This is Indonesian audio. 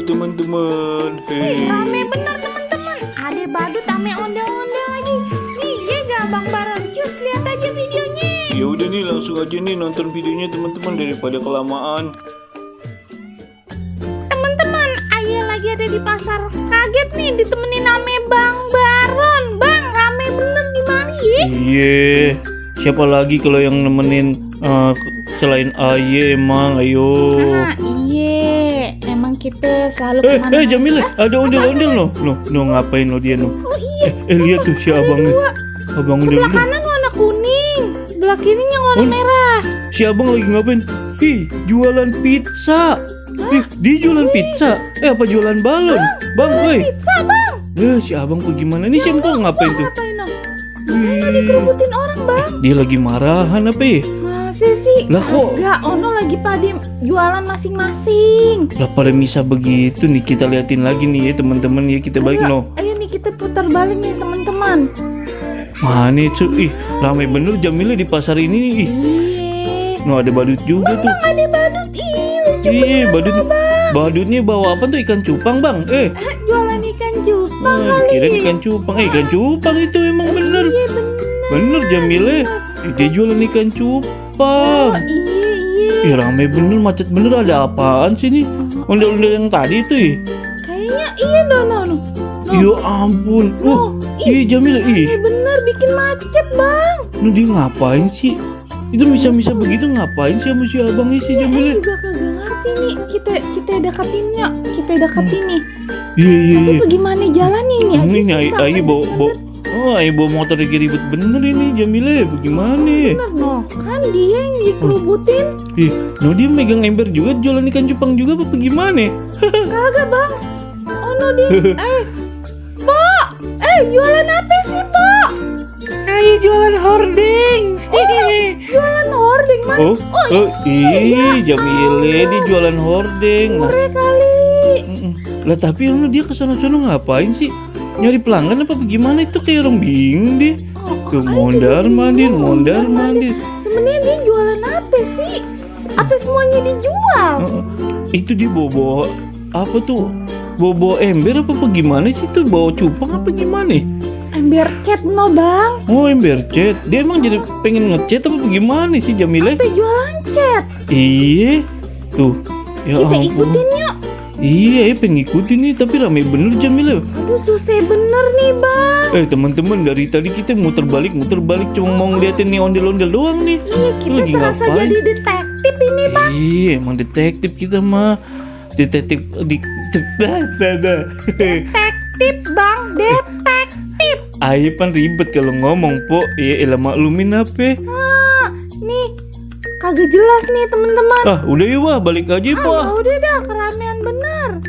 teman-teman. Rame bener teman-teman. Ada badut ame ondel-ondel lagi. Nih ya gak Bang Baron? Cus lihat aja videonya. Ya udah nih, langsung aja nih nonton videonya teman-teman daripada kelamaan. Teman-teman, Ayah lagi ada di pasar. Kaget nih ditemenin ame Bang Baron. Bang, rame bener di mana ya? Iya, siapa lagi kalau yang nemenin selain Aye emang, ayo. Nah, iya. Emang kita selalu kemana-mana. Jamil, ada ondel-ondel no ngapain lo dia no? Oh iya. Lihat tuh si abang nih. Abang Sebelah ondel-ondel. kanan warna kuning, sebelah kirinya warna merah. Si abang lagi ngapain? Jualan pizza. Dia jualan pizza. Apa jualan balon? Bang, Pizza, Bang. si abang tuh gimana? Ini siapa tuh ngapain tuh? Ngapain dong? Ngapain dikerubutin orang, Bang? Dia lagi marahan apa ya? Masa sih? Lah kok? Enggak, Ono lagi pada jualan masing-masing. Lah pada bisa begitu nih, kita liatin lagi nih ya teman-teman ya, kita balik no. Ayo nih kita putar balik nih teman-teman. Mana itu? Ramai bener Jamila di pasar ini. Iya. No, ada badut juga tuh. Bang, ada badut. Lucu badut. Badutnya bawa apa tuh? Ikan cupang, Bang. Jualan ikan cupang kali. Kira ikan cupang. Ikan cupang itu emang bener. Iya Bener Jamila. Dia jualan ikan cupang. Iya. Ramai bener, macet bener. Ada apaan sih nih? Ondel-ondel yang tadi tuh ya? Kayaknya iya no. Ya ampun. Iya Jamila. Bener bikin macet, Bang. Dia ngapain sih? Itu bisa-bisa begitu ngapain sih sama si abang ini si Jamila? Juga kagak ngerti nih. Kita deketin yuk. Kita deketin nih. Iya. Tapi bagaimana jalannya ini aja Ini susah, Ayo bawa bawa motor lagi ribet bener ini Jamila. Bagaimana? bener no. Kan dia yang dikerubutin. Dia megang ember juga, jualan ikan cupang juga apa gimana? Kagak, Bang. No dia. Pak. Jualan apa sih, Pak? Ayo jualan hording. Jualan hording mana? Jamila dia jualan hording. Murah kali. Lah tapi dia kesana-sana ngapain sih? Nyari pelanggan apa bagaimana? Itu kayak orang bingung deh. Tuh mondar mandir. Sebenarnya dia jualan apa sih? Apa semuanya dijual? Itu dia bawa apa tuh? Bawa ember apa gimana sih tuh? Bawa cupang apa gimana? Ember cat no, Bang. Ember cat. Dia emang jadi pengen ngecat apa gimana sih Jamila? Apa jualan cat? Iya. Tuh. Ya Kita ampun. ikutin yuk. Iya, pengen ikutin nih, tapi ramai bener Jamila. Aduh, susah bener nih, Bang. Teman-teman, dari tadi kita muter balik cuma mau ngeliatin nih ondel-ondel doang nih. Iya, kita Lagi serasa ngapain? jadi detektif ini, Bang. Iya, emang detektif kita mah. Detektif Detektif, Bang. Detektif. Ayo pan ribet kalau ngomong, Po. Iya, elah maklumin apa? Nih, kagak jelas nih, teman-teman. Udah ya, balik aja, Po. Udah dah, keramaian bener.